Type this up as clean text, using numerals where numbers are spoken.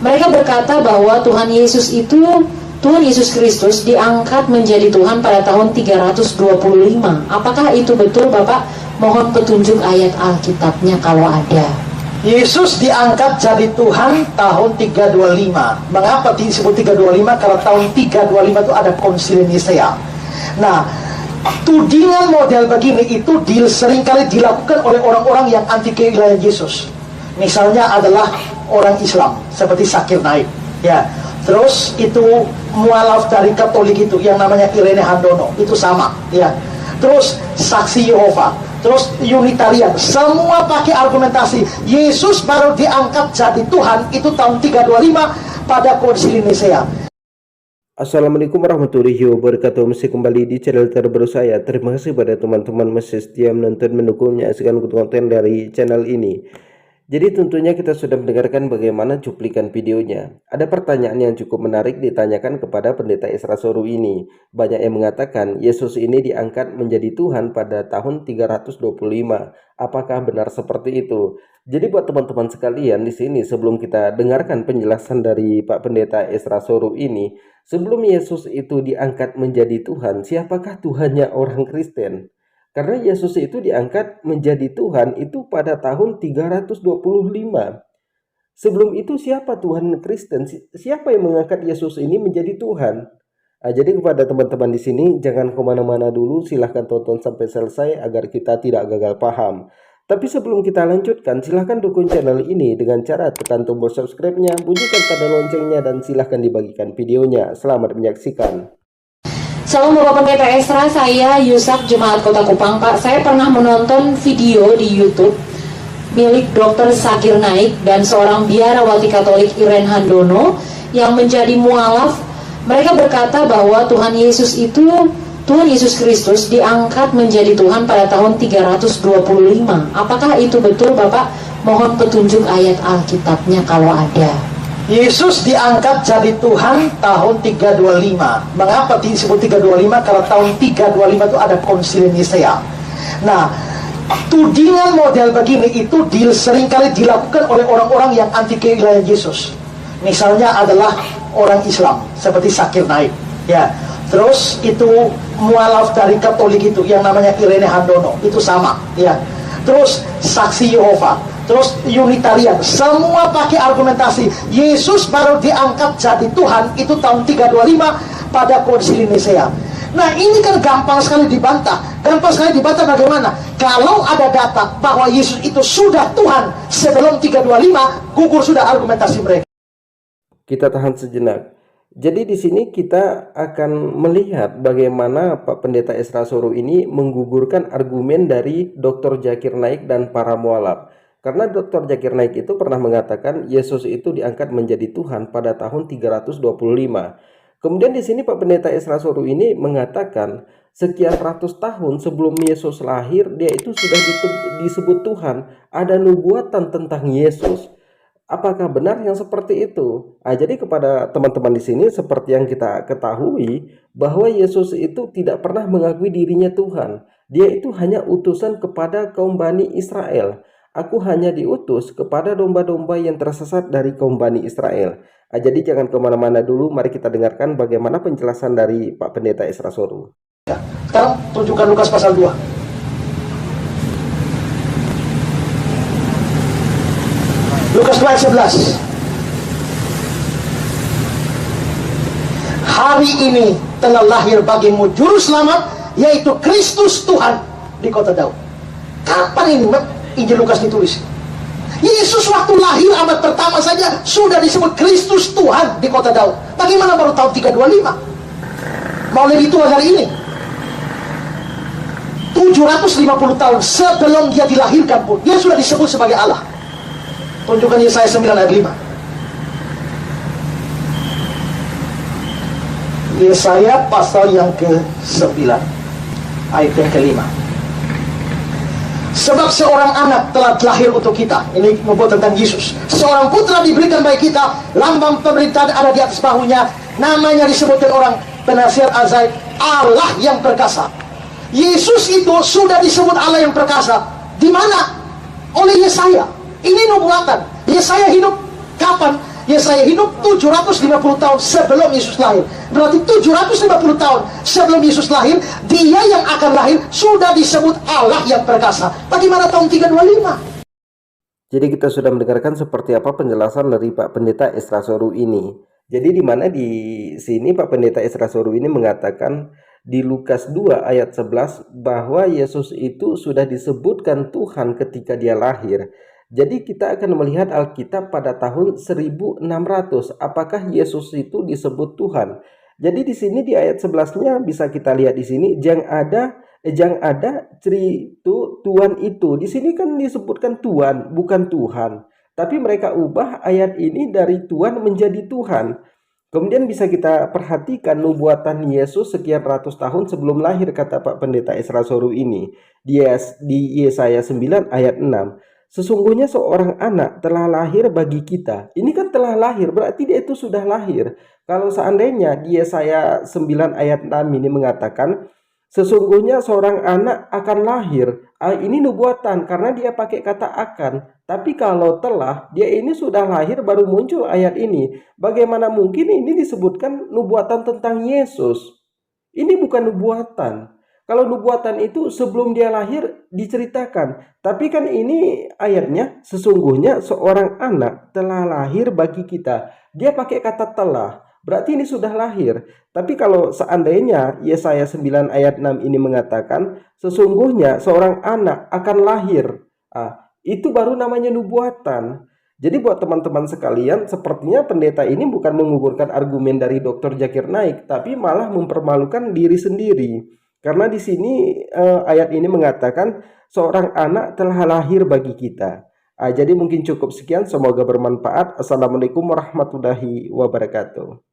Mereka berkata bahwa Tuhan Yesus Kristus diangkat menjadi Tuhan pada tahun 325. Apakah itu betul, Bapak? Mohon petunjuk ayat Alkitabnya kalau ada. Yesus diangkat jadi Tuhan tahun 325. Mengapa disebut 325? Karena tahun 325 itu ada konsili Nisea. Nah, tudingan model begini itu seringkali dilakukan oleh orang-orang yang anti keilahian Yesus. Misalnya adalah orang Islam seperti Zakir Naik, ya. Terus itu mualaf dari Katolik itu yang namanya Irene Handono, itu sama, ya. Terus Saksi Yehova, terus Unitarian, semua pakai argumentasi Yesus baru diangkat jadi Tuhan itu tahun 325 pada Konsili Nisea. Assalamualaikum warahmatullahi wabarakatuh. Masih kembali di channel terbaru saya. Terima kasih pada teman-teman masih setia menonton, mendukung, menyaksikan konten dari channel ini. Jadi tentunya kita sudah mendengarkan bagaimana cuplikan videonya. Ada pertanyaan yang cukup menarik ditanyakan kepada pendeta Esra Soru ini. Banyak yang mengatakan Yesus ini diangkat menjadi Tuhan pada tahun 325. Apakah benar seperti itu? Jadi buat teman-teman sekalian di sini, sebelum kita dengarkan penjelasan dari Pak Pendeta Esra Soru ini, sebelum Yesus itu diangkat menjadi Tuhan, siapakah Tuhannya orang Kristen? Karena Yesus itu diangkat menjadi Tuhan itu pada tahun 325. Sebelum itu siapa Tuhan Kristen? Siapa yang mengangkat Yesus ini menjadi Tuhan? Jadi kepada teman-teman di sini, jangan kemana-mana dulu, silahkan tonton sampai selesai agar kita tidak gagal paham. Tapi sebelum kita lanjutkan, silahkan dukung channel ini dengan cara tekan tombol subscribe-nya, bunyikan tanda loncengnya, dan silahkan dibagikan videonya. Selamat menyaksikan. Salam Bapak Pendeta Esra, saya Yusak Jemaat Kota Kupang. Pak, saya pernah menonton video di YouTube milik Dr. Zakir Naik dan seorang biarawati Katolik Irene Handono yang menjadi mualaf. Mereka berkata bahwa Tuhan Yesus Kristus diangkat menjadi Tuhan pada tahun 325. Apakah itu betul, Bapak? Mohon petunjuk ayat Alkitabnya kalau ada. Yesus diangkat jadi Tuhan tahun 325. Mengapa disebut 325? Karena tahun 325 itu ada konsili Nisea. Nah, tudingan model begini itu seringkali dilakukan oleh orang-orang yang anti keilahian Yesus. Misalnya adalah orang Islam seperti Zakir Naik, ya. Terus itu mualaf dari Katolik itu yang namanya Irene Handono, itu sama, ya. Terus Saksi Yehova, terus Unitarian, semua pakai argumentasi Yesus baru diangkat jadi Tuhan itu tahun 325 pada Konsili Nisea. Nah, ini kan gampang sekali dibantah. Gampang sekali dibantah bagaimana? Kalau ada data bahwa Yesus itu sudah Tuhan sebelum 325, gugur sudah argumentasi mereka. Kita tahan sejenak. Jadi di sini kita akan melihat bagaimana Pak Pendeta Esra Soru ini menggugurkan argumen dari Dr. Zakir Naik dan para mualaf. Karena Dr. Zakir Naik itu pernah mengatakan Yesus itu diangkat menjadi Tuhan pada tahun 325. Kemudian di sini Pak Pendeta Esra Soru ini mengatakan sekian ratus tahun sebelum Yesus lahir dia itu sudah disebut Tuhan. Ada nubuatan tentang Yesus. Apakah benar yang seperti itu? Jadi kepada teman-teman di sini seperti yang kita ketahui bahwa Yesus itu tidak pernah mengakui dirinya Tuhan. Dia itu hanya utusan kepada kaum Bani Israel. Aku hanya diutus kepada domba-domba yang tersesat dari kaum Bani Israel. Jadi jangan kemana-mana dulu, mari kita dengarkan bagaimana penjelasan dari Pak Pendeta Esra Soru. Sekarang tunjukkan Lukas pasal 2. Lukas 2 ayat 11. Hari ini telah lahir bagimu juru selamat, yaitu Kristus Tuhan di kota Daud. Kapan ini Injil Lukas ditulis? Yesus waktu lahir abad pertama saja sudah disebut Kristus Tuhan di kota Daud. Bagaimana baru tahun 325? Mau lebih tua dari ini? 750 tahun sebelum dia dilahirkan pun dia sudah disebut sebagai Allah. Tunjukkan Yesaya 9 ayat 5. Yesaya pasal yang ke-9 ayat yang ke-5. Sebab seorang anak telah lahir untuk kita. Ini membuat tentang Yesus. Seorang putra diberikan bagi kita, lambang pemerintahan ada di atas bahunya, namanya disebutkan orang penasihat ajaib, Allah yang perkasa. Yesus itu sudah disebut Allah yang perkasa. Di mana? Oleh Yesaya. Ini nubuatan. Yesaya hidup kapan? Yesaya hidup 750 tahun sebelum Yesus lahir. Berarti 750 tahun sebelum Yesus lahir, dia yang akan lahir sudah disebut Allah yang perkasa. Bagaimana tahun 325? Jadi kita sudah mendengarkan seperti apa penjelasan dari Pak Pendeta Esra Soru ini. Jadi di mana di sini Pak Pendeta Esra Soru ini mengatakan di Lukas 2 ayat 11 bahwa Yesus itu sudah disebutkan Tuhan ketika dia lahir. Jadi kita akan melihat Alkitab pada tahun 1600 apakah Yesus itu disebut Tuhan. Jadi di sini di ayat 11-nya bisa kita lihat di sini yang ada cerita Tuhan itu. Di sini kan disebutkan Tuhan, bukan Tuhan. Tapi mereka ubah ayat ini dari Tuhan menjadi Tuhan. Kemudian bisa kita perhatikan nubuatan Yesus sekian ratus tahun sebelum lahir, kata Pak Pendeta Esra Soru ini. Di Yesaya 9 ayat 6. Sesungguhnya seorang anak telah lahir bagi kita. Ini kan telah lahir, berarti dia itu sudah lahir. Kalau seandainya di Yesaya 9 ayat 6 ini mengatakan, sesungguhnya seorang anak akan lahir. Ini nubuatan karena dia pakai kata akan. Tapi kalau telah, dia ini sudah lahir baru muncul ayat ini. Bagaimana mungkin ini disebutkan nubuatan tentang Yesus? Ini bukan nubuatan. Kalau nubuatan itu sebelum dia lahir diceritakan. Tapi kan ini ayatnya, sesungguhnya seorang anak telah lahir bagi kita. Dia pakai kata telah. Berarti ini sudah lahir. Tapi kalau seandainya Yesaya 9 ayat 6 ini mengatakan sesungguhnya seorang anak akan lahir. Itu baru namanya nubuatan. Jadi buat teman-teman sekalian, sepertinya pendeta ini bukan menggugurkan argumen dari Dr. Zakir Naik, tapi malah mempermalukan diri sendiri. Karena di sini ayat ini mengatakan seorang anak telah lahir bagi kita. Jadi mungkin cukup sekian, semoga bermanfaat. Assalamualaikum warahmatullahi wabarakatuh.